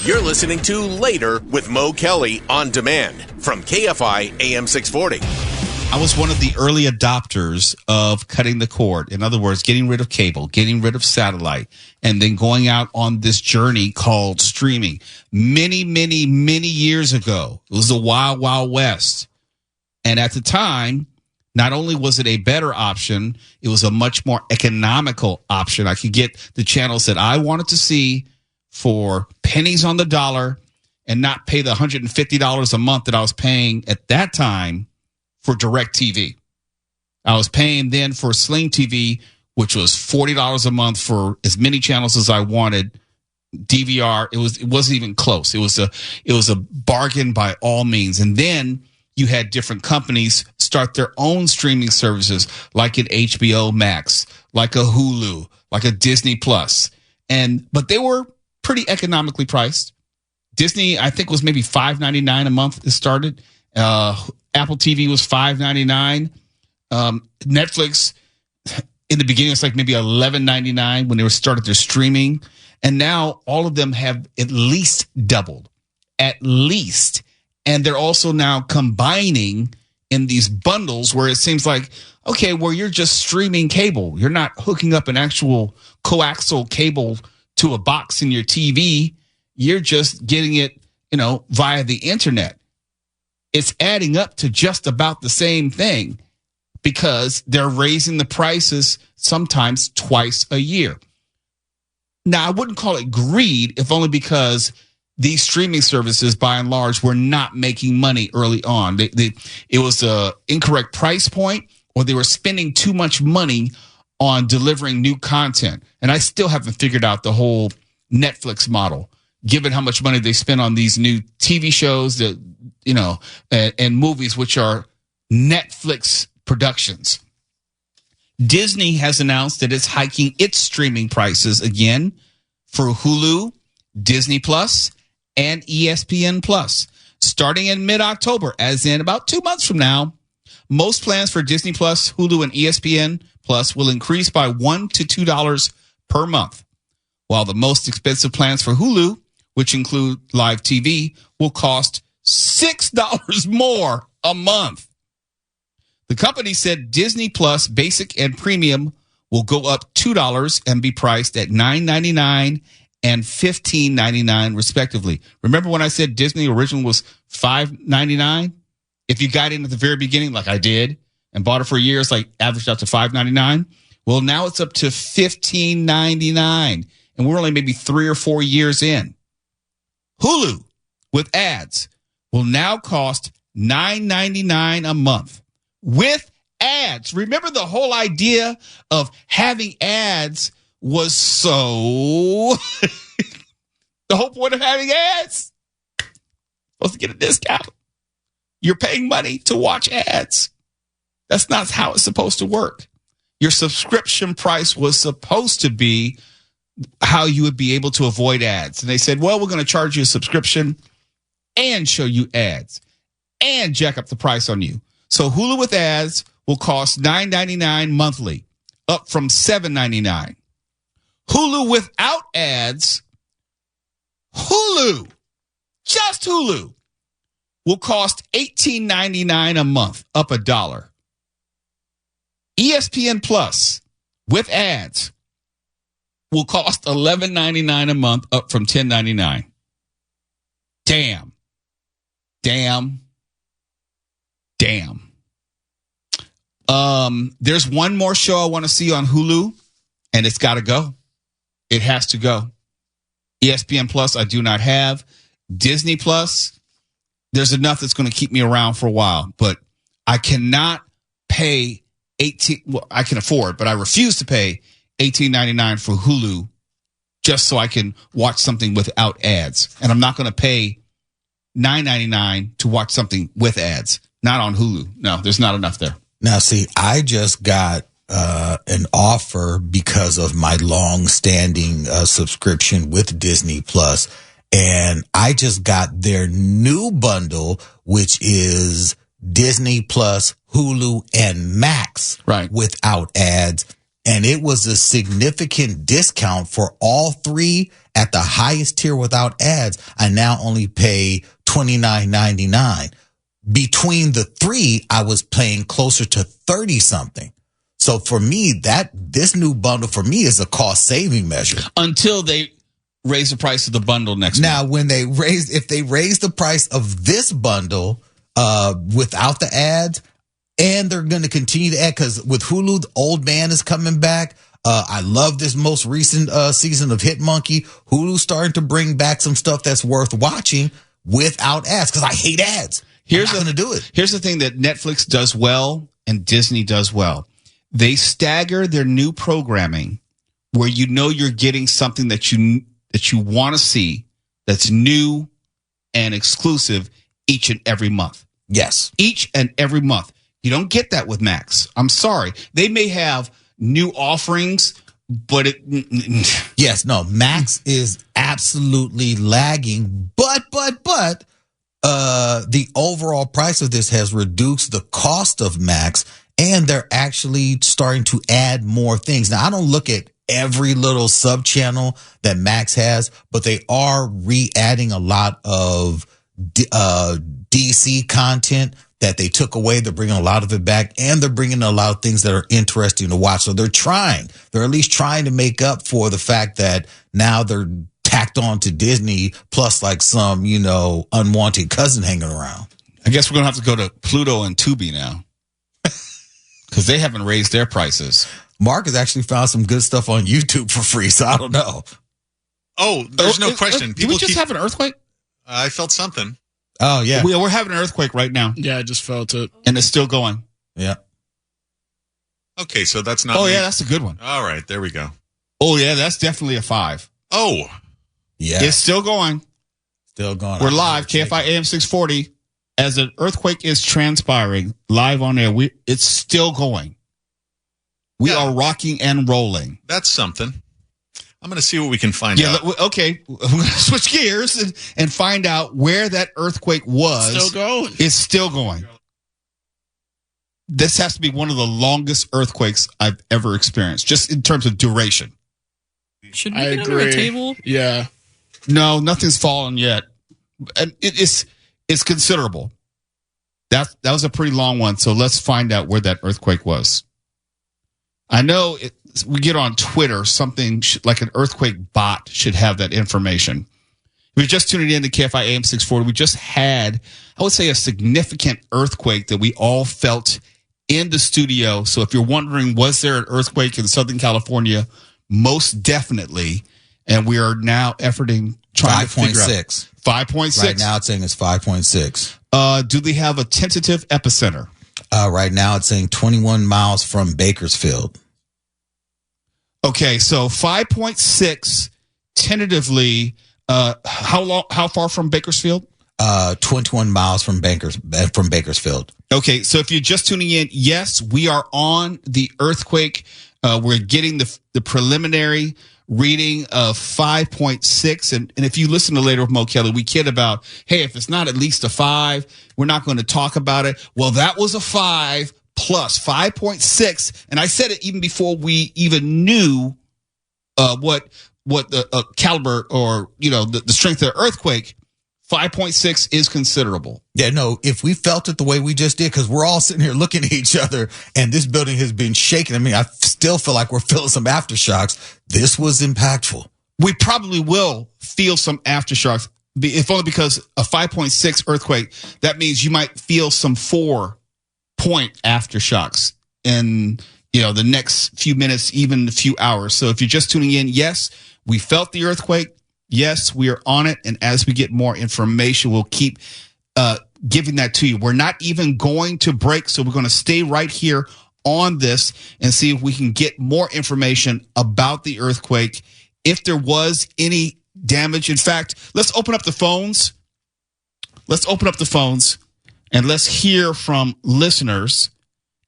You're listening to Later with Mo Kelly on demand from KFI AM 640. I was one of the early adopters of cutting the cord. In other words, getting rid of cable, getting rid of satellite, and then going out on this journey called streaming. Many, many, many years ago, it was the Wild, Wild West. And at the time, not only was it a better option, it was a much more economical option. I could get the channels that I wanted to see for pennies on the dollar and not pay the $150 a month that I was paying at that time for DirecTV. I was paying then for Sling TV, which was $40 a month for as many channels as I wanted. DVR, it wasn't even close. It was a bargain by all means. And then you had different companies start their own streaming services, like an HBO Max, like a Hulu, like a Disney Plus. But they were pretty economically priced. Disney, I think, was maybe $5.99 a month it started. Apple TV was $5.99. Netflix, in the beginning, it's like maybe $11.99 when they started their streaming. And now all of them have at least doubled. At least. And they're also now combining in these bundles where it seems like, okay, well, you're just streaming cable. You're not hooking up an actual coaxial cable to a box in your TV. You're just getting it, via the internet. It's adding up to just about the same thing because they're raising the prices sometimes twice a year. Now, I wouldn't call it greed, if only because these streaming services, by and large, were not making money early on. It was an incorrect price point, or they were spending too much money on delivering new content. And I still haven't figured out the whole Netflix model, given how much money they spend on these new TV shows that, and movies, which are Netflix productions. Disney has announced that it's hiking its streaming prices again for Hulu, Disney Plus, and ESPN Plus, starting in mid-October, as in about 2 months from now. Most plans for Disney Plus, Hulu, and ESPN Plus will increase by $1 to $2 per month, while the most expensive plans for Hulu, which include live TV, will cost $6 more a month. The company said Disney Plus Basic and Premium will go up $2 and be priced at $9.99 and $15.99 respectively. Remember when I said Disney original was $5.99? If you got in at the very beginning, like I did, and bought it for years, like averaged out to $5.99. Well, now it's up to $15.99, and we're only maybe 3 or 4 years in. Hulu with ads will now cost $9.99 a month with ads. Remember, the whole idea of having ads was so the whole point of having ads, supposed to get a discount. You're paying money to watch ads. That's not how it's supposed to work. Your subscription price was supposed to be how you would be able to avoid ads. And they said, well, we're going to charge you a subscription and show you ads and jack up the price on you. So Hulu with ads will cost $9.99 monthly, up from $7.99. Hulu without ads, just Hulu, will cost $18.99 a month, up $1. ESPN Plus with ads will cost $11.99 a month, up from $10.99. Damn. There's one more show I want to see on Hulu, and it's got to go. It has to go. ESPN Plus, I do not have. Disney Plus, there's enough that's going to keep me around for a while, but I cannot pay I can afford, but I refuse to pay $18.99 for Hulu just so I can watch something without ads. And I'm not going to pay $9.99 to watch something with ads. Not on Hulu. No, there's not enough there. Now, see, I just got an offer because of my long-standing subscription with Disney Plus, and I just got their new bundle, which is Disney Plus, Hulu, and Max, right, without ads. and it was a significant discount for all three at the highest tier without ads. I now only pay $29.99. Between the three, I was paying closer to 30 something. So for me, this new bundle for me is a cost saving measure. Until they raise the price of the bundle next Now, month. if they raise the price of this bundle without the ads, and they're going to continue to add, because with Hulu, the Old Man is coming back. I love this most recent season of Hit Monkey. Hulu's starting to bring back some stuff that's worth watching without ads, because I hate ads. I'm not going to do it. Here's the thing that Netflix does well and Disney does well. They stagger their new programming where you know you're getting something that you want to see that's new and exclusive each and every month. Yes. Each and every month. You don't get that with Max. I'm sorry. They may have new offerings, but yes, no, Max is absolutely lagging, but the overall price of this has reduced the cost of Max, and they're actually starting to add more things. Now, I don't look at every little sub channel that Max has, but they are re-adding a lot of DC content that they took away. They're bringing a lot of it back, and they're bringing a lot of things that are interesting to watch. So they're at least trying to make up for the fact that now they're tacked on to Disney plus like some, unwanted cousin hanging around. I guess we're going to have to go to Pluto and Tubi now because they haven't raised their prices. Mark has actually found some good stuff on YouTube for free, so I don't know. Oh, there's no question. Did we just have an earthquake? I felt something. Oh, yeah. We're having an earthquake right now. Yeah, I just felt it. And it's still going. Yeah. Okay, so that's not. Oh, me. Yeah, that's a good one. All right, there we go. Oh, yeah, that's definitely a 5. Oh. Yeah. It's still going. Still going. We're live, KFI AM 640. As an earthquake is transpiring, live on air, it's still going. We are rocking and rolling. That's something. I'm going to see what we can find out. Okay, we're going to switch gears and find out where that earthquake was. Still going. It's still going. This has to be one of the longest earthquakes I've ever experienced, just in terms of duration. Should we get under a table? Yeah. No, nothing's fallen yet. And it's considerable. That was a pretty long one, so let's find out where that earthquake was. I know we get on Twitter, something like an earthquake bot should have that information. If you're just tuning in to KFI AM 640, we just had, I would say, a significant earthquake that we all felt in the studio. So if you're wondering, was there an earthquake in Southern California? Most definitely. And we are now trying to figure out. 5.6. 5.6. Right now it's saying it's 5.6. Do they have a tentative epicenter? Right now it's saying 21 miles from Bakersfield. Okay, so 5.6 tentatively. How far from Bakersfield? 21 miles from Bakersfield. Okay, so if you're just tuning in, yes, we are on the earthquake. We're getting the preliminary reading of 5.6. And if you listen to later with Mo Kelly, we kid about, hey, if it's not at least a 5, we're not going to talk about it. Well, that was a 5 plus 5.6. And I said it even before we even knew what the caliber or, the strength of the earthquake. 5.6 is considerable. Yeah, no, if we felt it the way we just did, because we're all sitting here looking at each other and this building has been shaking. I mean, I still feel like we're feeling some aftershocks. This was impactful. We probably will feel some aftershocks, if only because a 5.6 earthquake, that means you might feel some 4-point aftershocks in, the next few minutes, even a few hours. So if you're just tuning in, yes, we felt the earthquake. Yes, we are on it. And as we get more information, we'll keep giving that to you. We're not even going to break. So we're going to stay right here on this and see if we can get more information about the earthquake, if there was any damage. In fact, let's open up the phones. And let's hear from listeners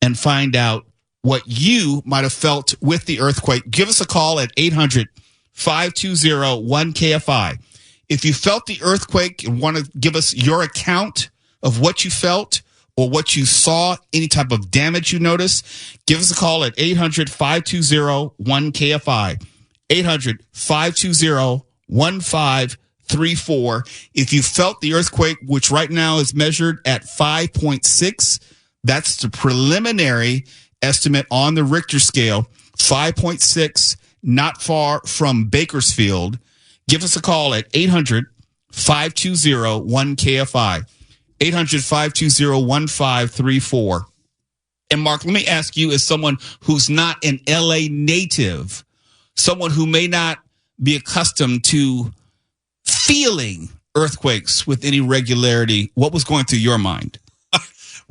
and find out what you might have felt with the earthquake. Give us a call at 800-520-1KFI. If you felt the earthquake and want to give us your account of what you felt, or what you saw, any type of damage you noticed, give us a call at 800-520-1KFI. 800-520-1534. If you felt the earthquake, which right now is measured at 5.6, that's the preliminary estimate on the Richter scale, 5.6, not far from Bakersfield. Give us a call at 800-520-1KFI. 800-520-1534. And Mark, let me ask you, as someone who's not an LA native, someone who may not be accustomed to feeling earthquakes with any regularity, what was going through your mind?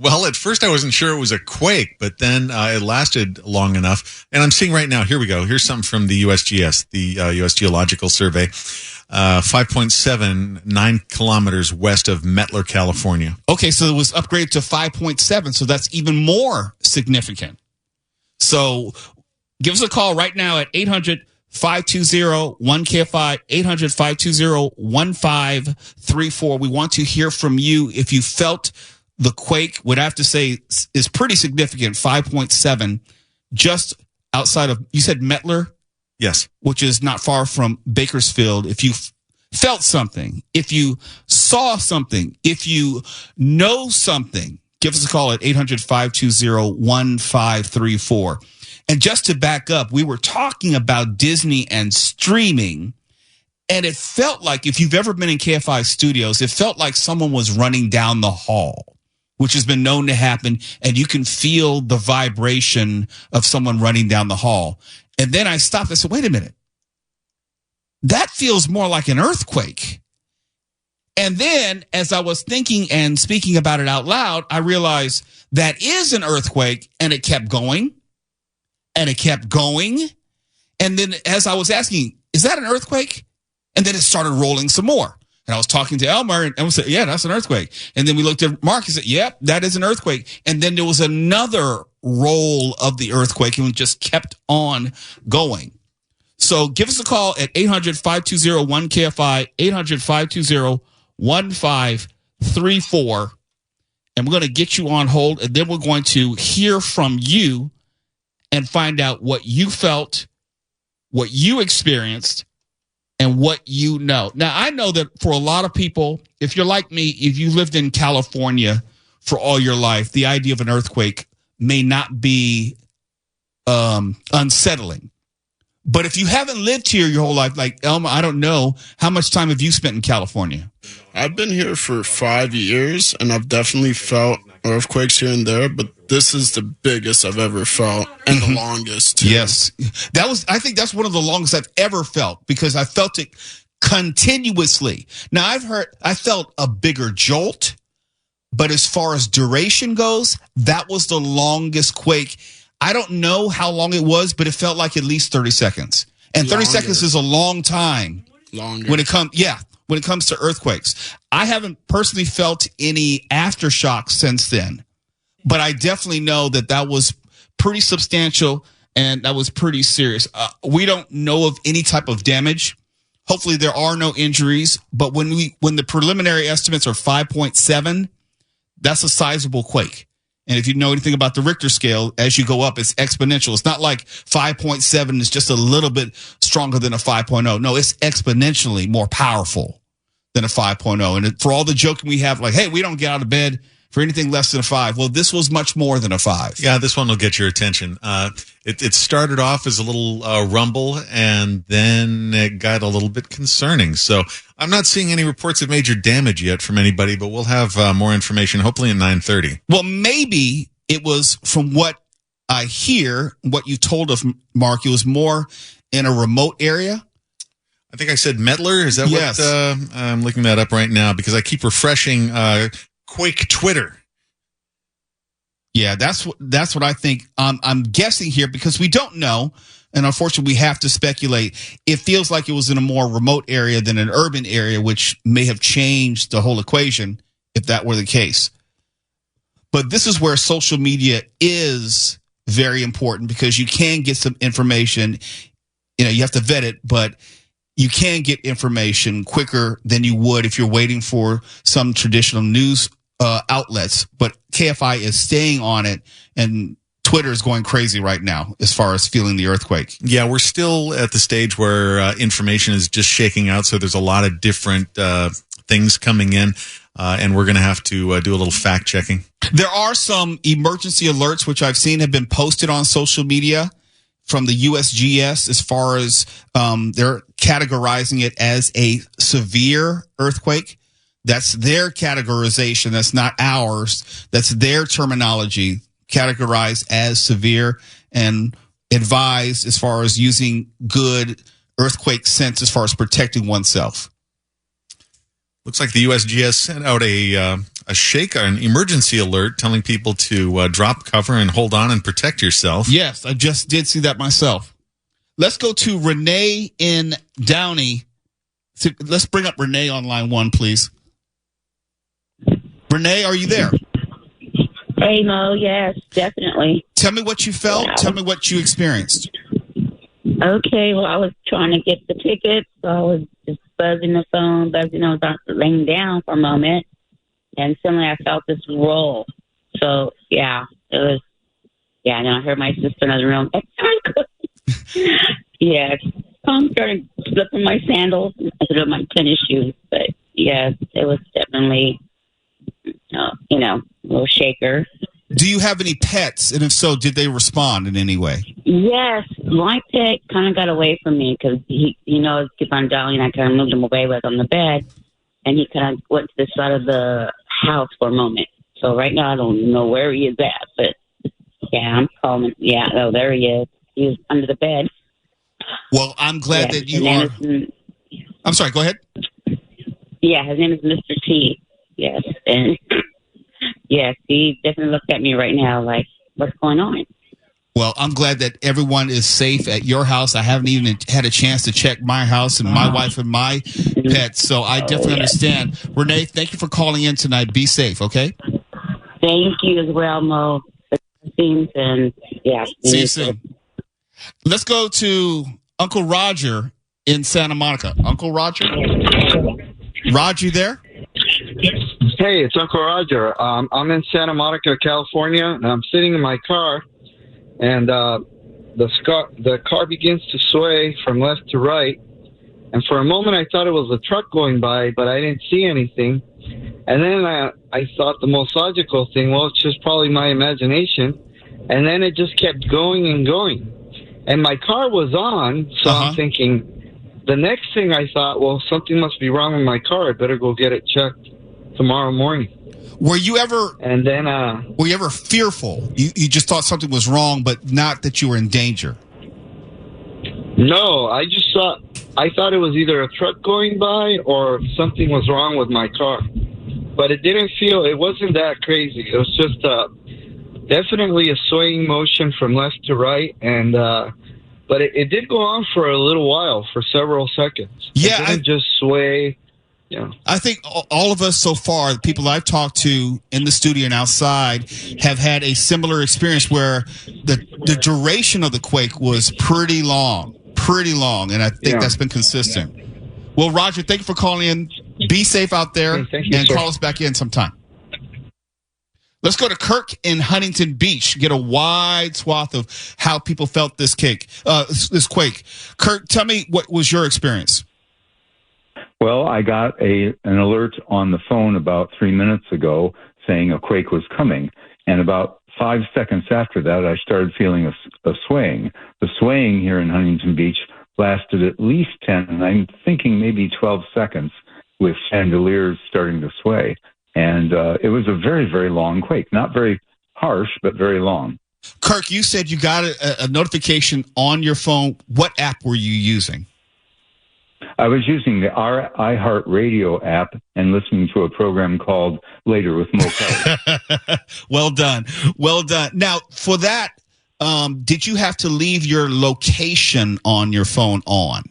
Well, at first I wasn't sure it was a quake, but then it lasted long enough. And I'm seeing right now, here we go. Here's something from the USGS, the U.S. Geological Survey. 5.7, 9 kilometers west of Mettler, California. Okay, so it was upgraded to 5.7, so that's even more significant. So give us a call right now at 800-520-1KFI, 800-520-1534. We want to hear from you. If you felt the quake, would I have to say is pretty significant, 5.7, just outside of, you said Mettler? Yes. Which is not far from Bakersfield. If you felt something, if you saw something, if you know something, give us a call at 800-520-1534. And just to back up, we were talking about Disney and streaming, and it felt like, if you've ever been in KFI studios, it felt like someone was running down the hall, which has been known to happen, and you can feel the vibration of someone running down the hall. And then I stopped and said, wait a minute. That feels more like an earthquake. And then as I was thinking and speaking about it out loud, I realized that is an earthquake, and it kept going and it kept going. And then as I was asking, is that an earthquake? And then it started rolling some more. And I was talking to Elmer, and we said, yeah, that's an earthquake. And then we looked at Mark and said, yep, that is an earthquake. And then there was another roll of the earthquake, and it just kept on going. So give us a call at 800-520-1KFI, 800-520-1534. And we're going to get you on hold, and then we're going to hear from you and find out what you felt, what you experienced, and what you know. Now, I know that for a lot of people, if you're like me, if you lived in California for all your life, the idea of an earthquake may not be unsettling. But if you haven't lived here your whole life, like Elma, I don't know, how much time have you spent in California? I've been here for 5 years, and I've definitely felt earthquakes here and there, but this is the biggest I've ever felt, and the longest too. Yes. I think that's one of the longest I've ever felt, because I felt it continuously. Now, I felt a bigger jolt, but as far as duration goes, that was the longest quake. I don't know how long it was, but it felt like at least 30 seconds. And 30 seconds is a long time. Longer. When it comes to earthquakes. I haven't personally felt any aftershocks since then, but I definitely know that was pretty substantial and that was pretty serious. We don't know of any type of damage. Hopefully there are no injuries, but when the preliminary estimates are 5.7, that's a sizable quake. And if you know anything about the Richter scale, as you go up, it's exponential. It's not like 5.7 is just a little bit stronger than a 5.0. No, it's exponentially more powerful than a 5.0. And for all the joking we have, like, hey, we don't get out of bed for anything less than a 5. Well, this was much more than a 5. Yeah, this one will get your attention. It started off as a little rumble, and then it got a little bit concerning. So I'm not seeing any reports of major damage yet from anybody, but we'll have more information hopefully at 9:30. Well, maybe it was, from what I hear, what you told us, Mark, it was more in a remote area. I think I said Mettler. Is that yes. what? I'm looking that up right now because I keep refreshing Quake Twitter. Yeah, that's what I think. I'm guessing here because we don't know, and unfortunately we have to speculate. It feels like it was in a more remote area than an urban area, which may have changed the whole equation if that were the case. But this is where social media is very important, because you can get some information. You know, you have to vet it, but you can get information quicker than you would if you're waiting for some traditional news outlets, but KFI is staying on it, and Twitter is going crazy right now as far as feeling the earthquake. Yeah, we're still at the stage where information is just shaking out, so there's a lot of different things coming in, and we're going to have to do a little fact checking. There are some emergency alerts which I've seen have been posted on social media from the USGS as far as they're categorizing it as a severe earthquake. That's their categorization. That's not ours. That's their terminology, categorized as severe and advised as far as using good earthquake sense as far as protecting oneself. Looks like the USGS sent out an emergency alert telling people to drop cover and hold on and protect yourself. Yes, I just did see that myself. Let's go to Renee in Downey. So let's bring up Renee on line 1, please. Renee, are you there? Hey, Mo. Yes, definitely. Tell me what you felt. Yeah. Tell me what you experienced. Okay, well, I was trying to get the tickets, so I was just buzzing the phone, I was laying down for a moment, and suddenly I felt this roll. So, yeah, it was, and then I heard my sister in the room. Yeah, I started slipping my sandals instead of my tennis shoes, but, yes, it was definitely, a little shaker. Do you have any pets? And if so, did they respond in any way? Yes, my pet kind of got away from me because he keep on dialing. I kind of moved him away, was on the bed, and he kind of went to the side of the house for a moment. So right now I don't know where he is at, but yeah, I'm calling. Yeah, oh, there he is. He was under the bed. Well, I'm glad that you are. I'm sorry. Go ahead. Yeah, his name is Mr. T. Yes, and yes, he definitely looked at me right now like, what's going on? Well, I'm glad that everyone is safe at your house. I haven't even had a chance to check my house and my wife and my pets, so I definitely understand. Renee, thank you for calling in tonight. Be safe, okay? Thank you as well, Mo. And yeah, see you soon. Let's go to Uncle Roger in Santa Monica. Uncle Roger? Roger, you there? Hey, it's Uncle Roger. I'm in Santa Monica, California, and I'm sitting in my car, and the car begins to sway from left to right. And for a moment, I thought it was a truck going by, but I didn't see anything. And then I thought the most logical thing, well, it's just probably my imagination. And then it just kept going and going. And my car was on, so I'm thinking, the next thing I thought, well, something must be wrong with my car. I better go get it checked tomorrow morning. Were you ever fearful? You just thought something was wrong, but not that you were in danger. No, I thought it was either a truck going by or something was wrong with my car. But it wasn't that crazy. It was just definitely a swaying motion from left to right, and but it did go on for a little while, for several seconds. Yeah, it didn't just sway. Yeah, I think all of us so far, the people I've talked to in the studio and outside, have had a similar experience where the duration of the quake was pretty long, and I think that's been consistent. Well, Roger, thank you for calling in. Be safe out there, and call us back in sometime. Let's go to Kirk in Huntington Beach. Get a wide swath of how people felt this quake. Kirk, tell me, what was your experience? Well, I got an alert on the phone about 3 minutes ago saying a quake was coming. And about 5 seconds after that, I started feeling a swaying. The swaying here in Huntington Beach lasted at least 10, and I'm thinking maybe 12 seconds, with chandeliers starting to sway. And it was a very, very long quake. Not very harsh, but very long. Kirk, you said you got a notification on your phone. What app were you using? I was using the iHeartRadio app and listening to a program called Later with Mo Kelly. Well done. Well done. Now, for that, did you have to leave your location on your phone on?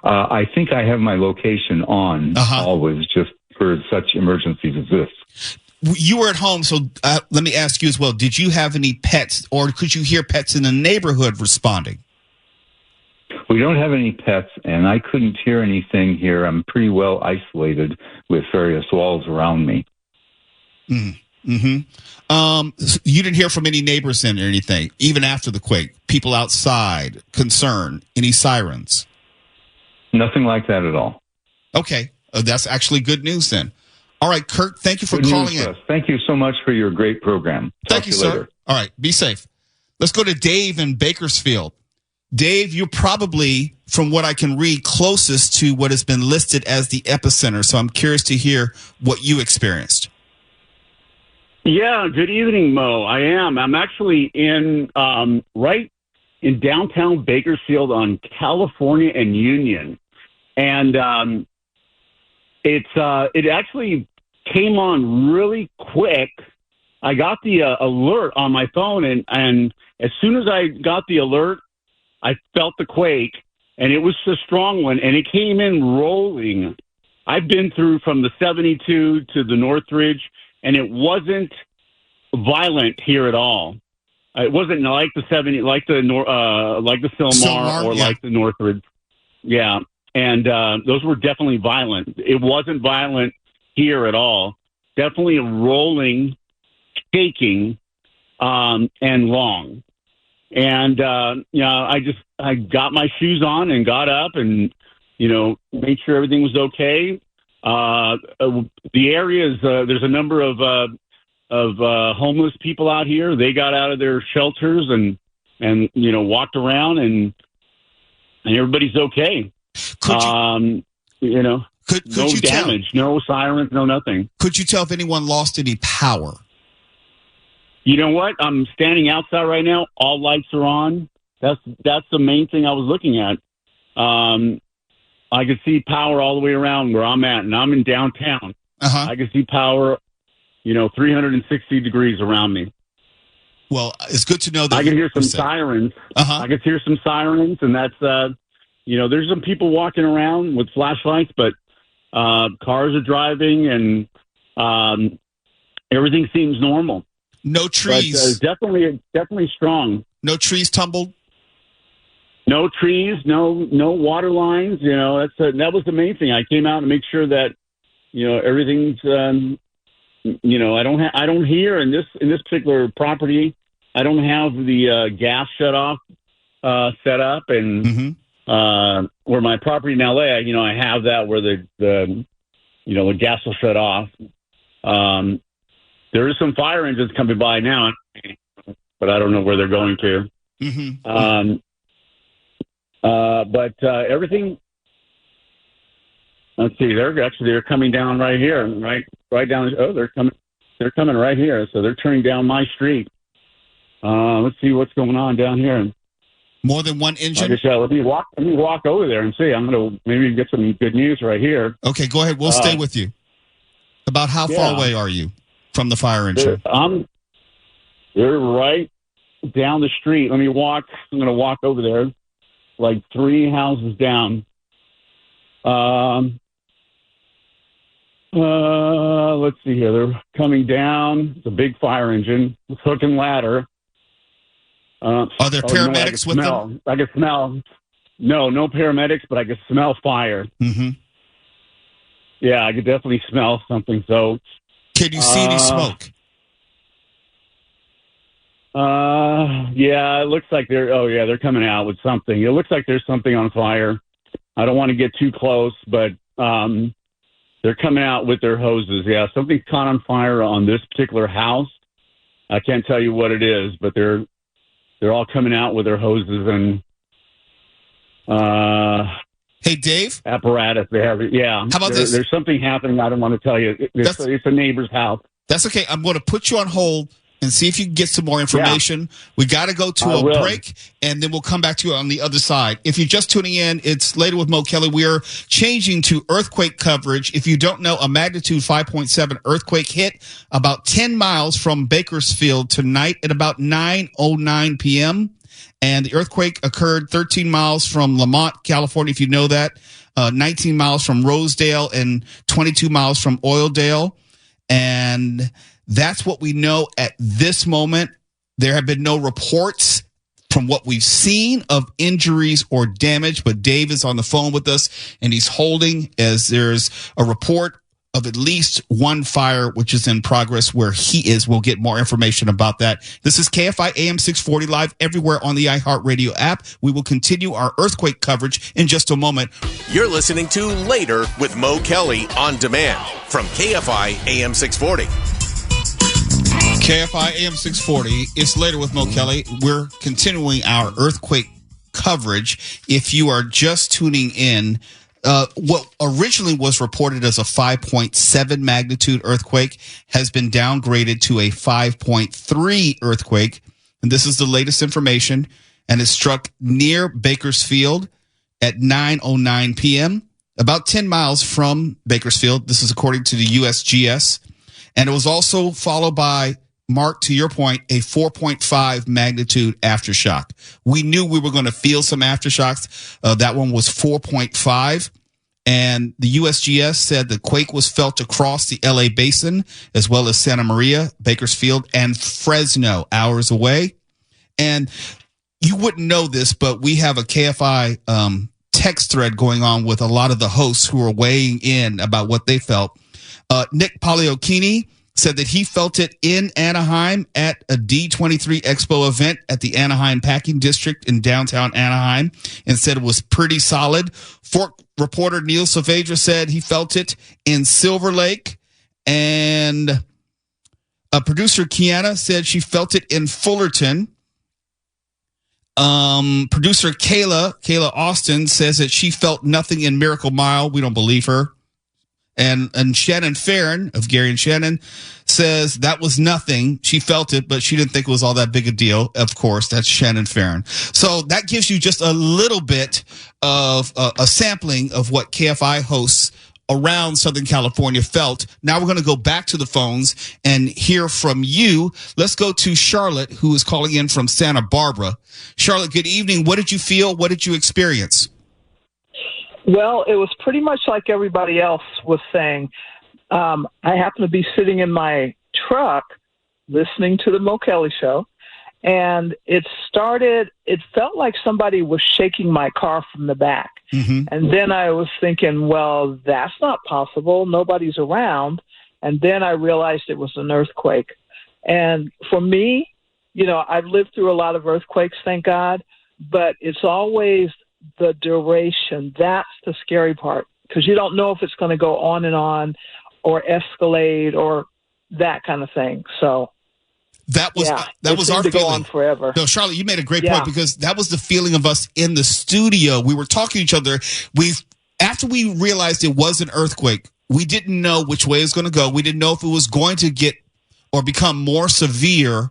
I think I have my location on always, just for such emergencies as this. You were at home, so let me ask you as well. Did you have any pets, or could you hear pets in the neighborhood responding? We don't have any pets, and I couldn't hear anything here. I'm pretty well isolated with various walls around me. You didn't hear from any neighbors then or anything, even after the quake? People outside, concerned, any sirens? Nothing like that at all. Okay. That's actually good news then. All right, Kurt, thank you for calling in. Thank you so much for your great program. Thank you, sir. Later. All right, be safe. Let's go to Dave in Bakersfield. Dave, you're probably, from what I can read, closest to what has been listed as the epicenter. So I'm curious to hear what you experienced. Yeah, good evening, Mo. I am. I'm actually in right in downtown Bakersfield on California and Union. And it actually came on really quick. I got the alert on my phone, and as soon as I got the alert, I felt the quake, and it was a strong one, and it came in rolling. I've been through from the 72 to the Northridge, and it wasn't violent here at all. It wasn't like the 70, like the Sylmar or like the Northridge. Yeah, and those were definitely violent. It wasn't violent here at all. Definitely a rolling, shaking, and long. And I got my shoes on and got up and made sure everything was okay. The areas there's a number of homeless people out here. They got out of their shelters and walked around and everybody's okay. Could no you damage, no sirens, no nothing. Could you tell if anyone lost any power? You know what? I'm standing outside right now. All lights are on. That's the main thing I was looking at. I could see power all the way around where I'm at, and I'm in downtown. I could see power, 360 degrees around me. Well, it's good to know that I can hear some sirens. I can hear some sirens, and that's there's some people walking around with flashlights, but cars are driving, and everything seems normal. No trees. But, definitely strong. No trees tumbled. No trees. No water lines. That was the main thing. I came out to make sure that everything's. I don't hear in this particular property. I don't have the gas shut off set up, and where my property in LA, I have that where the gas will shut off. There is some fire engines coming by now, but I don't know where they're going to. But everything. Let's see. They're coming down right here, right down. Oh, they're coming right here. So they're turning down my street. Let's see what's going on down here. More than one engine. Let me walk over there and see. I'm gonna maybe get some good news right here. Okay, go ahead. We'll stay with you. About how far away are you from the fire engine? They're right down the street. I'm going to walk over there, like 3 houses down. Let's see here. They're coming down. It's a big fire engine, hook and ladder. Are there paramedics with them? I can smell. No paramedics, but I can smell fire. Yeah, I could definitely smell something. So, can you see any smoke? Yeah, it looks like they're coming out with something. It looks like there's something on fire. I don't want to get too close, but they're coming out with their hoses. Yeah, something's caught on fire on this particular house. I can't tell you what it is, but they're all coming out with their hoses and hey, Dave? Apparatus. They have it. Yeah. How about this? There's something happening. I don't want to tell you. It's a neighbor's house. That's okay. I'm going to put you on hold and see if you can get some more information. Yeah. We got to go to a break, and then we'll come back to you on the other side. If you're just tuning in, it's Later with Mo Kelly. We are changing to earthquake coverage. If you don't know, a magnitude 5.7 earthquake hit about 10 miles from Bakersfield tonight at about 9:09 p.m., and the earthquake occurred 13 miles from Lamont, California, if you know that, 19 miles from Rosedale, and 22 miles from Oildale. And that's what we know at this moment. There have been no reports from what we've seen of injuries or damage. But Dave is on the phone with us, and he's holding as there's a report of at least one fire, which is in progress where he is. We'll get more information about that. This is KFI AM 640 live everywhere on the iHeartRadio app. We will continue our earthquake coverage in just a moment. You're listening to Later with Mo Kelly on demand from KFI AM 640. KFI AM 640. It's Later with Mo Kelly. We're continuing our earthquake coverage. If you are just tuning in, what originally was reported as a 5.7 magnitude earthquake has been downgraded to a 5.3 earthquake. And this is the latest information. And it struck near Bakersfield at 9:09 p.m., about 10 miles from Bakersfield. This is according to the USGS. And it was also followed by, Mark, to your point, a 4.5 magnitude aftershock. We knew we were going to feel some aftershocks. That one was 4.5. And the USGS said the quake was felt across the LA basin, as well as Santa Maria, Bakersfield, and Fresno, hours away. And you wouldn't know this, but we have a KFI text thread going on with a lot of the hosts who are weighing in about what they felt. Nick Pagliocchini said that he felt it in Anaheim at a D23 Expo event at the Anaheim Packing District in downtown Anaheim, and said it was pretty solid. Fork reporter Neil Saavedra said he felt it in Silver Lake, and producer Kiana said she felt it in Fullerton. Producer Kayla Austin says that she felt nothing in Miracle Mile. We don't believe her. And Shannon Farron of Gary and Shannon says that was nothing. She felt it, but she didn't think it was all that big a deal. Of course, that's Shannon Farron. So that gives you just a little bit of a sampling of what KFI hosts around Southern California felt. Now we're going to go back to the phones and hear from you. Let's go to Charlotte, who is calling in from Santa Barbara. Charlotte, good evening. What did you feel? What did you experience? Well, it was pretty much like everybody else was saying. I happened to be sitting in my truck listening to the Mo Kelly show, and it felt like somebody was shaking my car from the back. Mm-hmm. And then I was thinking, well, that's not possible. Nobody's around. And then I realized it was an earthquake. And for me, I've lived through a lot of earthquakes, thank God, but it's always the duration. That's the scary part, because you don't know if it's going to go on and on or escalate or that kind of thing. So that was our feeling. Go on forever. No, Charlotte, you made a great point, because that was the feeling of us in the studio. We were talking to each other. After we realized it was an earthquake, we didn't know which way it was going to go. We didn't know if it was going to get or become more severe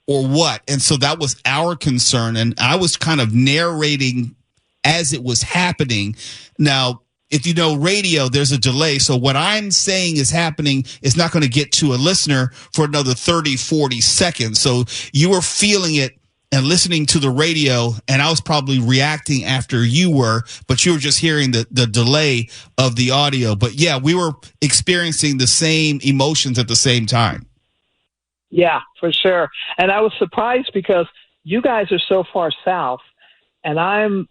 or what. And so that was our concern. And I was kind of narrating as it was happening. Now, if you know radio, there's a delay. So what I'm saying is happening is not going to get to a listener for another 30, 40 seconds. So you were feeling it and listening to the radio, and I was probably reacting after you were, but you were just hearing the delay of the audio. But yeah, we were experiencing the same emotions at the same time. Yeah, for sure. And I was surprised because you guys are so far south, and I'm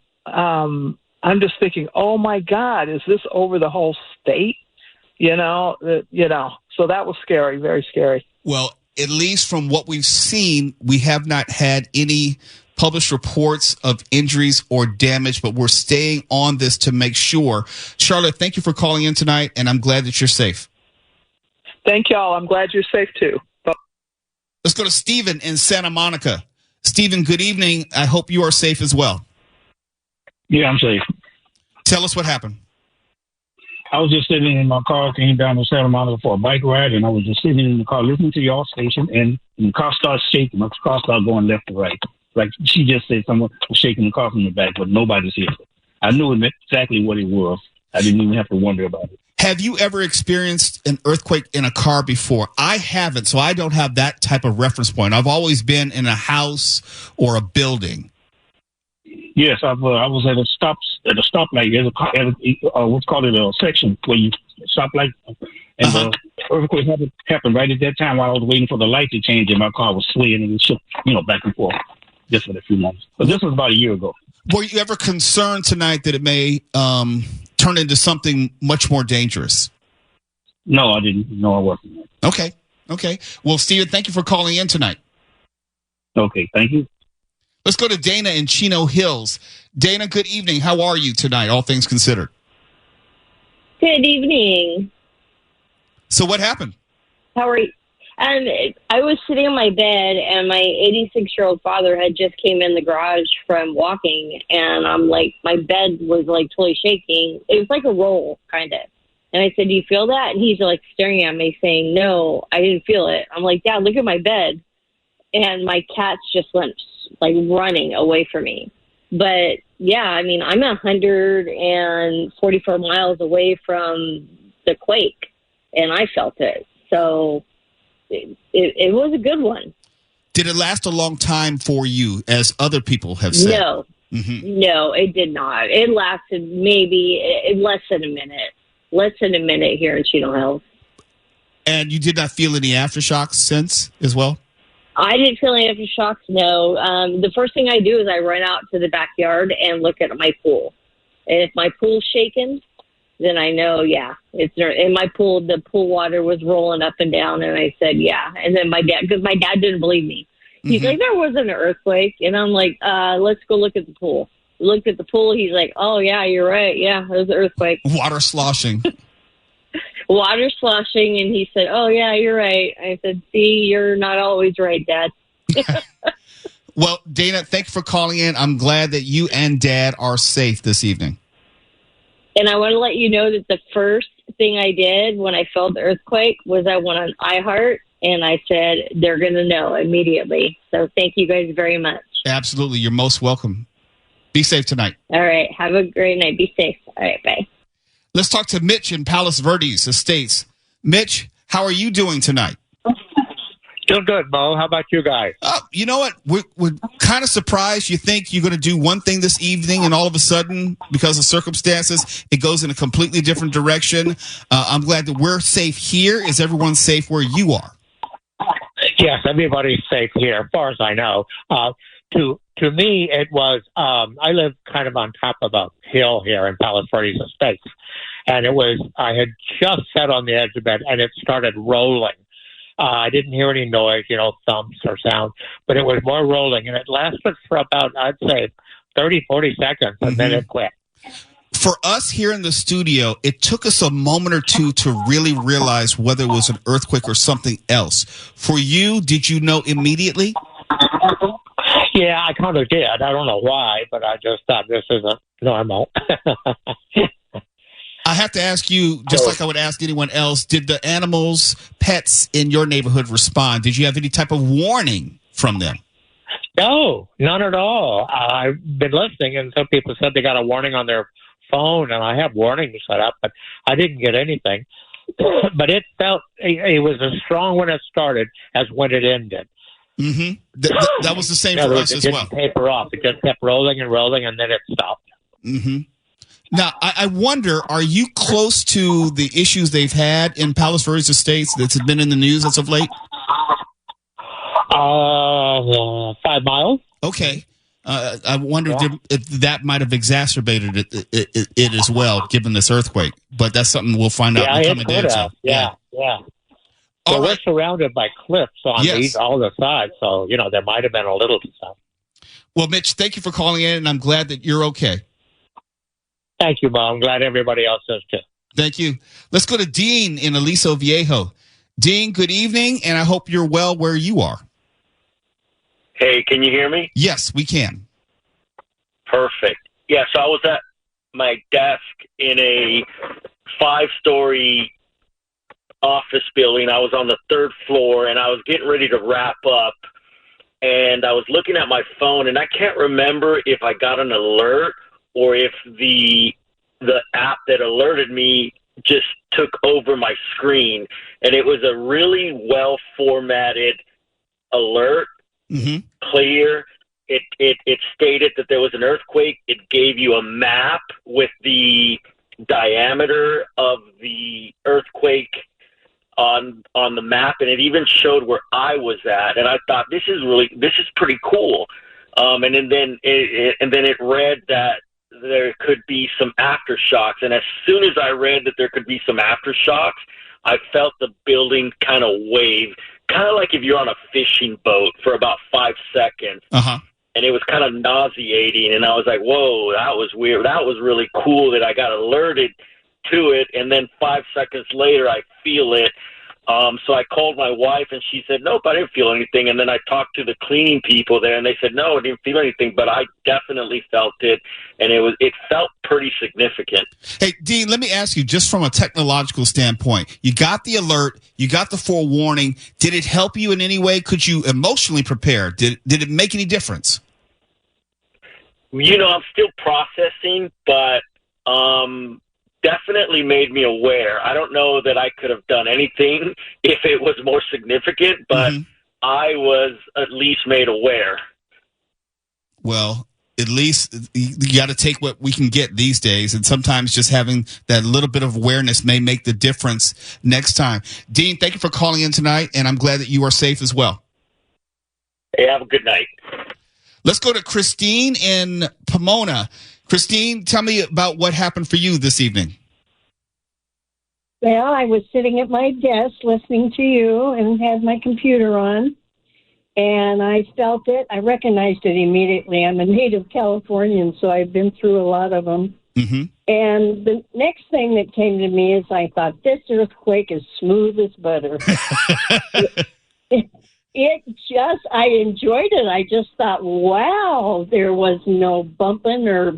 just thinking, oh my God, is this over the whole state? So that was scary, very scary. Well, at least from what we've seen, we have not had any published reports of injuries or damage, but we're staying on this to make sure. Charlotte, thank you for calling in tonight, and I'm glad that you're safe. Thank y'all. I'm glad you're safe too. Bye. Let's go to Stephen in Santa Monica. Stephen, good evening. I hope you are safe as well. Yeah, I'm safe. Tell us what happened. I was just sitting in my car, came down to Santa Monica for a bike ride, and I was just sitting in the car listening to y'all station, and the car starts shaking. My car started going left to right. Like she just said, someone was shaking the car from the back, but nobody's here. I knew exactly what it was. I didn't even have to wonder about it. Have you ever experienced an earthquake in a car before? I haven't, so I don't have that type of reference point. I've always been in a house or a building. Yes, I was at a stoplight. There's what's called a section where you stoplight, and the earthquake happened right at that time while I was waiting for the light to change, and my car was swaying and it shook, back and forth. just for a few months. But this was about a year ago. Were you ever concerned tonight that it may turn into something much more dangerous? No, I didn't. No, I wasn't. Okay. Well, Steven, thank you for calling in tonight. Okay, thank you. Let's go to Dana in Chino Hills. Dana, good evening. How are you tonight, all things considered? Good evening. So what happened? How are you? I was sitting on my bed, and my 86-year-old father had just came in the garage from walking, and I'm like, my bed was like totally shaking. It was like a roll, kind of. And I said, do you feel that? And he's like staring at me saying, no, I didn't feel it. I'm like, Dad, look at my bed. And my cats just went like running away from me. But yeah, I mean, I'm 144 miles away from the quake, and I felt it. So it was a good one. Did it last a long time for you, as other people have said? No, No, it did not. It lasted maybe less than a minute. Less than a minute here in Chino Hills. And you did not feel any aftershocks since as well? I didn't feel any aftershocks, no. The first thing I do is I run out to the backyard and look at my pool. And if my pool's shaking, then I know, it's in my pool. The pool water was rolling up and down, and I said, yeah. And then because my dad didn't believe me. He's like, there wasn't an earthquake. And I'm like, let's go look at the pool. Looked at the pool. He's like, oh, yeah, you're right. Yeah, it was an earthquake. Water sloshing. Water sloshing. And he said, oh, yeah, you're right. I said, see, you're not always right, Dad. Well, Dana, thank you for calling in. I'm glad that you and Dad are safe this evening. And I want to let you know that the first thing I did when I felt the earthquake was I went on iHeart, and I said, they're going to know immediately. So thank you guys very much. Absolutely. You're most welcome. Be safe tonight. All right. Have a great night. Be safe. All right. Bye. Let's talk to Mitch in Palos Verdes Estates. Mitch, how are you doing tonight? Doing good, Mo. How about you guys? You know what? We're kind of surprised. You think you're going to do one thing this evening, and all of a sudden, because of circumstances, it goes in a completely different direction. I'm glad that we're safe here. Is everyone safe where you are? Yes, everybody's safe here, as far as I know. To me, it was, I live kind of on top of a hill here in Palos Verdes Estates. And I had just sat on the edge of it, and it started rolling. I didn't hear any noise, thumps or sound, but it was more rolling. And it lasted for about, I'd say, 30, 40 seconds, and then it quit. For us here in the studio, it took us a moment or two to really realize whether it was an earthquake or something else. For you, did you know immediately? Yeah, I kind of did. I don't know why, but I just thought this isn't normal. I have to ask you, just like I would ask anyone else, did the animals, pets in your neighborhood respond? Did you have any type of warning from them? No, none at all. I've been listening, and some people said they got a warning on their phone, and I have warnings set up, but I didn't get anything. But it was as strong when it started as when it ended. Mm-hmm. That was the same for us as well. It didn't taper off. It just kept rolling and rolling, and then it stopped. Mm-hmm. Now, I wonder, are you close to the issues they've had in Palos Verdes Estates that's been in the news as of late? 5 miles. Okay. I wonder if that might have exacerbated it as well, given this earthquake. But that's something we'll find out in the coming days. Yeah. So we're surrounded by cliffs on all the sides, so, there might have been a little stuff. Well, Mitch, thank you for calling in, and I'm glad that you're okay. Thank you, Mom. I'm glad everybody else is too. Thank you. Let's go to Dean in Aliso Viejo. Dean, good evening, and I hope you're well where you are. Hey, can you hear me? Yes, we can. Perfect. Yeah, so I was at my desk in a 5-story office building. I was on the 3rd floor, and I was getting ready to wrap up, and I was looking at my phone, and I can't remember if I got an alert or if the app that alerted me just took over my screen. And it was a really well-formatted alert, clear. It stated that there was an earthquake. It gave you a map with the diameter of the earthquake on the map, and it even showed where I was at. And I thought, this is pretty cool. and then it read that there could be some aftershocks. And as soon as I read that there could be some aftershocks, I felt the building kind of wave, kind of like if you're on a fishing boat for about 5 seconds. Uh-huh. And it was kind of nauseating. And I was like, whoa, that was weird. That was really cool that I got alerted to it. And then 5 seconds later, I feel it. So I called my wife, and she said, nope, I didn't feel anything. And then I talked to the cleaning people there, and they said, no, I didn't feel anything, but I definitely felt it, and it felt pretty significant. Hey, Dean, let me ask you, just from a technological standpoint, you got the alert, you got the forewarning. Did it help you in any way? Could you emotionally prepare? Did it make any difference? You know, I'm still processing, but definitely made me aware. I don't know that I could have done anything if it was more significant, but I was at least made aware. Well, at least you got to take what we can get these days, and sometimes just having that little bit of awareness may make the difference next time. Dean, thank you for calling in tonight, and I'm glad that you are safe as well. Hey, have a good night. Let's go to Christine in Pomona. Christine, tell me about what happened for you this evening. Well, I was sitting at my desk listening to you and had my computer on, and I felt it. I recognized it immediately. I'm a native Californian, so I've been through a lot of them. Mm-hmm. And the next thing that came to me is I thought, this earthquake is smooth as butter. I enjoyed it. I just thought, wow, there was no bumping or,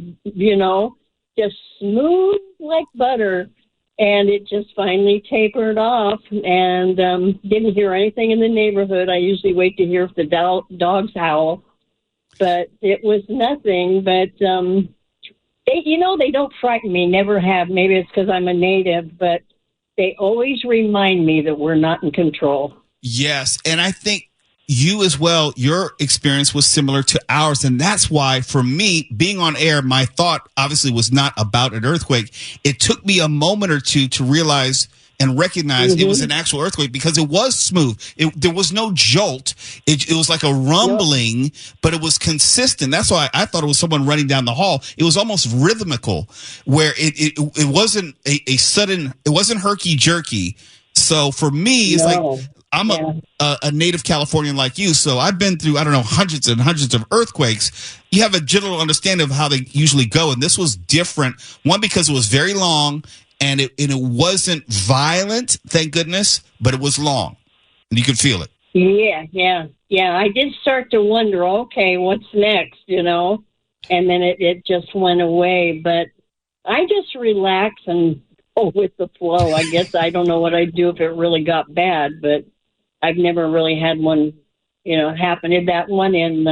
just smooth like butter. And it just finally tapered off and didn't hear anything in the neighborhood. I usually wait to hear if the dogs howl. But it was nothing. But, they don't frighten me, never have. Maybe it's because I'm a native, but they always remind me that we're not in control. Yes, and I think you as well, your experience was similar to ours, and that's why, for me, being on air, my thought obviously was not about an earthquake. It took me a moment or two to realize and recognize it was an actual earthquake because it was smooth. There was no jolt. It was like a rumbling, but it was consistent. That's why I thought it was someone running down the hall. It was almost rhythmical, where it wasn't a sudden, it wasn't herky-jerky. So for me, it's like, I'm a native Californian like you, so I've been through, hundreds and hundreds of earthquakes. You have a general understanding of how they usually go, and this was different. One, because it was very long, and it wasn't violent, thank goodness, but it was long, and you could feel it. Yeah. I did start to wonder, okay, what's next, and then it just went away. But I just relaxed and with the flow. I guess I don't know what I'd do if it really got bad, but I've never really had one, happen. That one in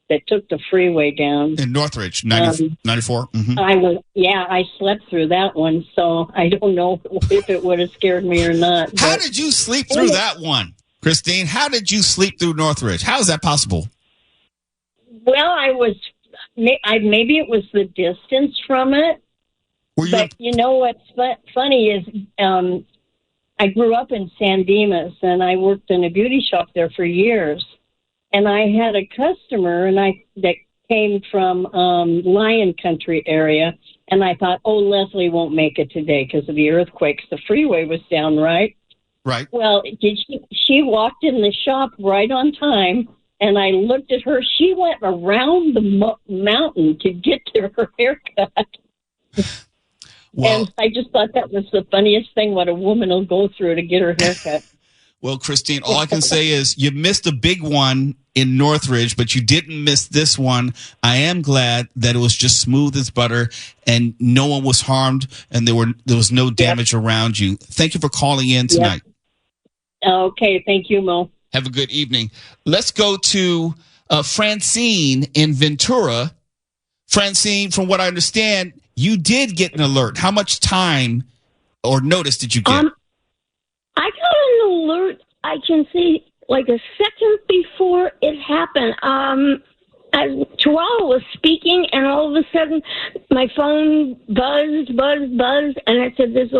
that took the freeway down in Northridge, 94. Mm-hmm. I slept through that one, so I don't know if it would have scared me or not. How did you sleep through that one, Christine? How did you sleep through Northridge? How is that possible? Well, maybe it was the distance from it. But what's funny is I grew up in San Dimas, and I worked in a beauty shop there for years. And I had a customer that came from Lion Country area, and I thought, Leslie won't make it today because of the earthquakes. The freeway was down, right? Right. Well, she walked in the shop right on time, and I looked at her. She went around the mountain to get to her haircut. Well, and I just thought that was the funniest thing, what a woman will go through to get her haircut. Well, Christine, all I can say is you missed a big one in Northridge, but you didn't miss this one. I am glad that it was just smooth as butter and no one was harmed and there was no damage around you. Thank you for calling in tonight. Okay. Thank you, Mo. Have a good evening. Let's go to Francine in Ventura. Francine, from what I understand, you did get an alert. How much time or notice did you get? I got an alert, I can see, like a second before it happened. Chihuahua was speaking, and all of a sudden, my phone buzzed, and it said, there's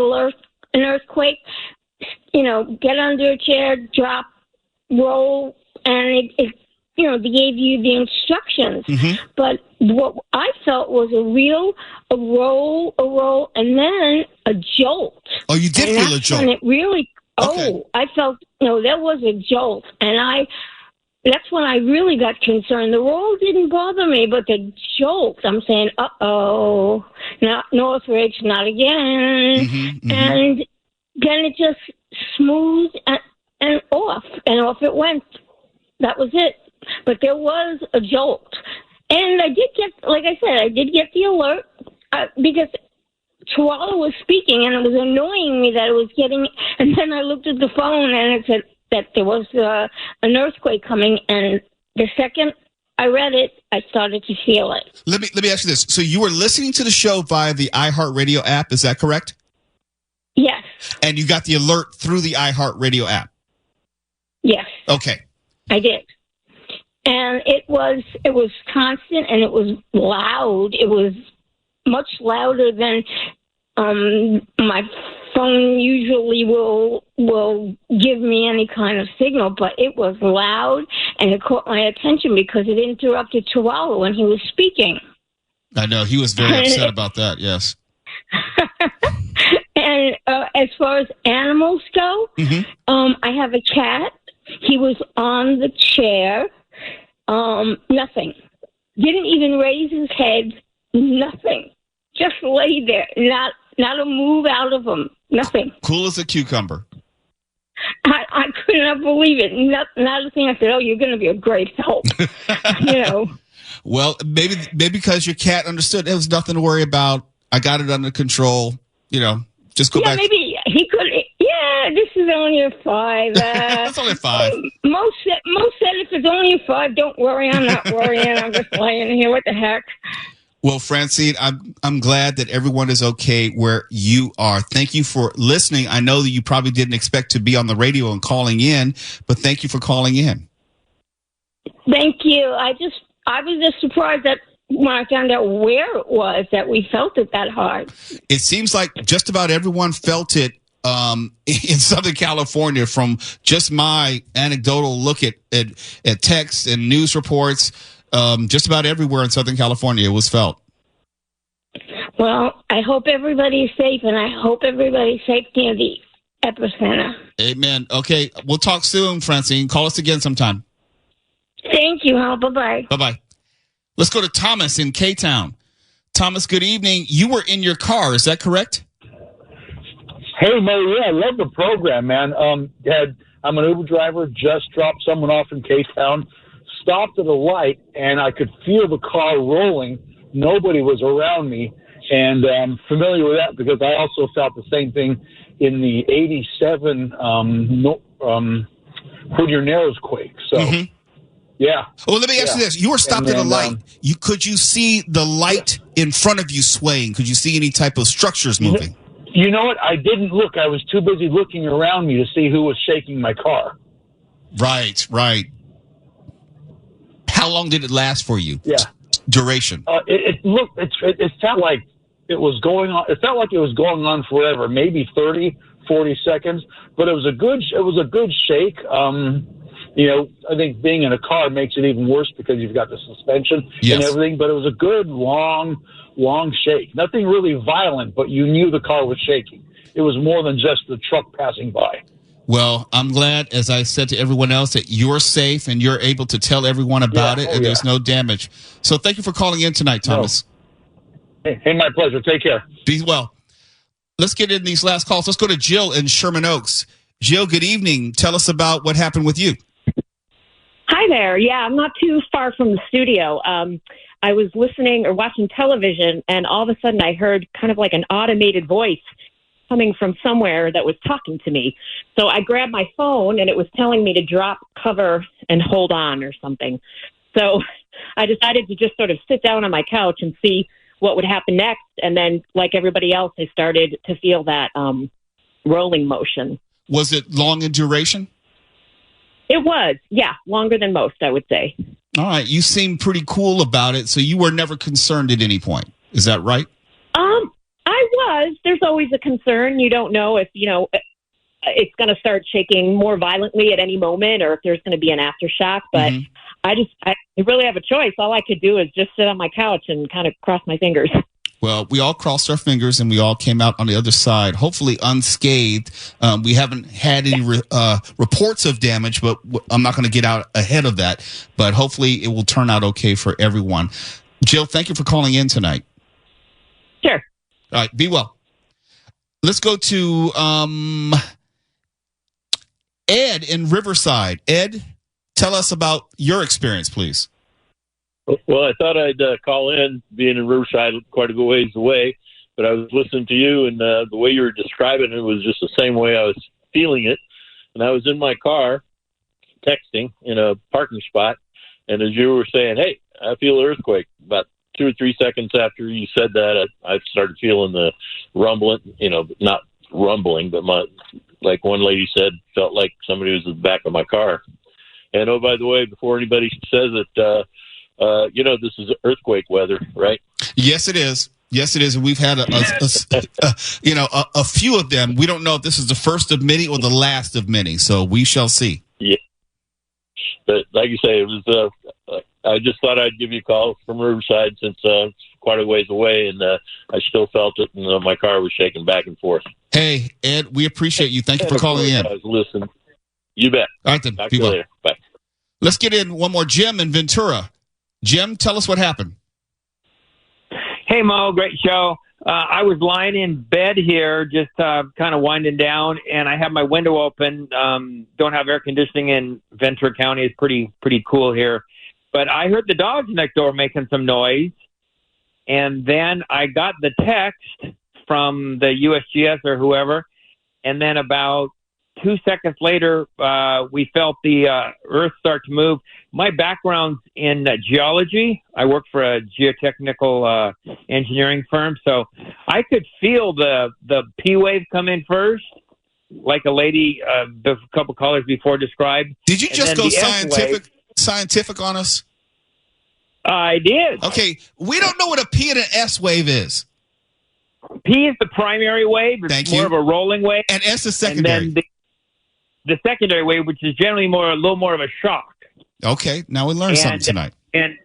an earthquake. Get under a chair, drop, roll, and it they gave you the instructions. Mm-hmm. But what I felt was a roll, and then a jolt. Oh, you did feel a jolt. And it really, okay. I felt, there was a jolt. And that's when I really got concerned. The roll didn't bother me, but the jolt, I'm saying, uh-oh, not Northridge, not again. Mm-hmm. And then it just smoothed and off it went. That was it. But there was a jolt. And I did get, like I said, the alert because Chihuahua was speaking, and it was annoying me that it was getting, and then I looked at the phone, and it said that there was an earthquake coming, and the second I read it, I started to feel it. Let me ask you this. So you were listening to the show via the iHeartRadio app, is that correct? Yes. And you got the alert through the iHeartRadio app? Yes. Okay. I did. And it was constant, and it was loud. It was much louder than my phone usually will give me any kind of signal, but it was loud, and it caught my attention because it interrupted Chihuahua when he was speaking. I know. He was very upset about that, yes. And as far as animals go, I have a cat. He was on the chair. Nothing. Didn't even raise his head. Nothing. Just lay there. Not a move out of him. Nothing. Cool as a cucumber. I could not believe it. Not a thing. I said, "Oh, you're going to be a great help." Well, maybe because your cat understood there was nothing to worry about. I got it under control. Just go back. Yeah, maybe he could. Yeah, this is only a 5. It's only a 5. Most said if it's only a 5, don't worry. I'm not worrying. I'm just laying here. What the heck? Well, Francine, I'm glad that everyone is okay where you are. Thank you for listening. I know that you probably didn't expect to be on the radio and calling in, but thank you for calling in. Thank you. I was just surprised that when I found out where it was that we felt it that hard. It seems like just about everyone felt it in Southern California, from just my anecdotal look at texts and news reports. Just about everywhere in Southern California, it was felt. Well, I hope everybody's safe, and I hope everybody's safe near the epicenter. Amen. Okay, we'll talk soon, Francine. Call us again sometime. Thank you, Hal. Bye-bye. Bye-bye. Let's go to Thomas in K-Town. Thomas, good evening. You were in your car, is that correct? Hey, Mo, yeah, I love the program, man. I'm an Uber driver, just dropped someone off in K-Town, stopped at a light, and I could feel the car rolling. Nobody was around me, and I'm familiar with that because I also felt the same thing in the 87 Hood Narrows quake. So, yeah. Well, let me ask you this. You were stopped at a light. Could you see the light in front of you swaying? Could you see any type of structures moving? You know what? I didn't look. I was too busy looking around me to see who was shaking my car. Right. How long did it last for you? Yeah. Duration. It felt like it was going on. It felt like it was going on forever, maybe 30, 40 seconds, but it was a good shake. I think being in a car makes it even worse because you've got the suspension and everything, but it was a good long shake. Nothing really violent, but you knew the car was shaking. It was more than just the truck passing by. Well, I'm glad, as I said to everyone else, that you're safe and you're able to tell everyone about it, and there's no damage. So thank you for calling in tonight, Thomas. Hey, my pleasure. Take care. Be well. Let's get in these last calls. Let's go to Jill in Sherman Oaks. Jill, good evening. Tell us about what happened with you. Hi there. Yeah, I'm not too far from the studio. I was listening or watching television, and all of a sudden I heard kind of like an automated voice coming from somewhere that was talking to me. So I grabbed my phone, and it was telling me to drop, cover, and hold on or something. So I decided to just sort of sit down on my couch and see what would happen next. And then, like everybody else, I started to feel that rolling motion. Was it long in duration? It was, yeah, longer than most, I would say. All right. You seem pretty cool about it, so you were never concerned at any point. Is that right? I was. There's always a concern. You don't know if, it's going to start shaking more violently at any moment, or if there's going to be an aftershock. But I really have a choice. All I could do is just sit on my couch and kind of cross my fingers. Well, we all crossed our fingers and we all came out on the other side, hopefully unscathed. We haven't had any reports of damage, but I'm not going to get out ahead of that. But hopefully it will turn out okay for everyone. Jill, thank you for calling in tonight. Sure. All right. Be well. Let's go to Ed in Riverside. Ed, tell us about your experience, please. Well, I thought I'd call in, being in Riverside quite a ways away, but I was listening to you, and the way you were describing it was just the same way I was feeling it. And I was in my car texting in a parking spot, and as you were saying, hey, I feel an earthquake, about 2 or 3 seconds after you said that, I started feeling the rumbling, not rumbling, but like one lady said, felt like somebody was in the back of my car. And, oh, by the way, before anybody says it, this is earthquake weather, right? Yes, it is. Yes, it is. And we've had a few of them. We don't know if this is the first of many or the last of many. So we shall see. Yeah. But like you say, it was. I just thought I'd give you a call from Riverside since it's quite a ways away, and I still felt it, and my car was shaking back and forth. Hey, Ed, we appreciate you. Thank you for calling in. I was listening. You bet. All right, then. Talk to you later. Bye. Let's get in one more. Jim in Ventura. Jim, tell us what happened. Hey, Mo, great show. I was lying in bed here, just kind of winding down, and I have my window open. Don't have air conditioning in Ventura County. It's pretty cool here. But I heard the dogs next door making some noise, and then I got the text from the USGS or whoever, and then about 2 seconds later, we felt the earth start to move. My background's in geology. I work for a geotechnical engineering firm, so I could feel the P wave come in first, like a lady, a couple callers before described. Did you just go scientific on us? I did. Okay, we don't know what a P and an S wave is. P is the primary wave. It's more of a rolling wave. And S is secondary. And then the secondary wave, which is generally a little more of a shock. Okay, now we learned something tonight. And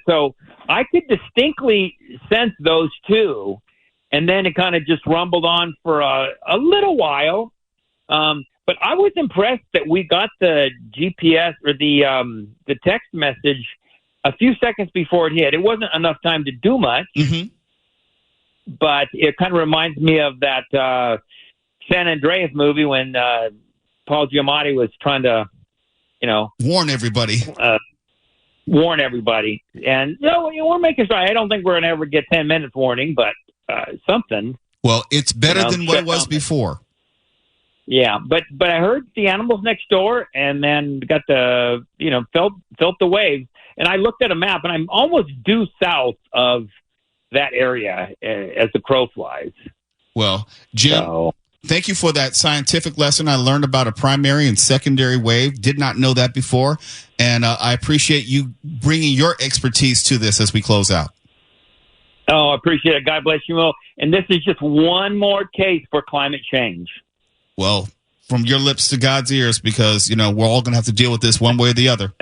so I could distinctly sense those two, and then it kind of just rumbled on for a little while. But I was impressed that we got the GPS or the text message a few seconds before it hit. It wasn't enough time to do much, but it kind of reminds me of that San Andreas movie when Paul Giamatti was trying to, warn everybody. And we're making sure. I don't think we're going to ever get 10 minutes warning, but something. Well, it's better than what it was before. Yeah, but I heard the animals next door, and then got the felt the waves. And I looked at a map, and I'm almost due south of that area as the crow flies. Well, Jim, thank you for that scientific lesson. I learned about a primary and secondary wave. Did not know that before. And I appreciate you bringing your expertise to this as we close out. Oh, I appreciate it. God bless you, Mo. And this is just one more case for climate change. Well, from your lips to God's ears, because, we're all going to have to deal with this one way or the other.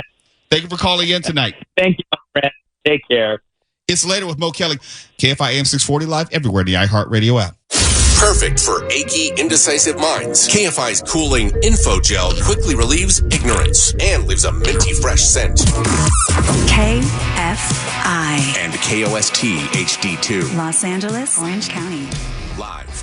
Thank you for calling in tonight. Thank you, my friend. Take care. It's Later with Mo Kelly. KFI AM 640 live everywhere in the iHeartRadio app. Perfect for achy, indecisive minds. KFI's cooling info gel quickly relieves ignorance and leaves a minty fresh scent. KFI. And KOST HD2. Los Angeles, Orange County. Live.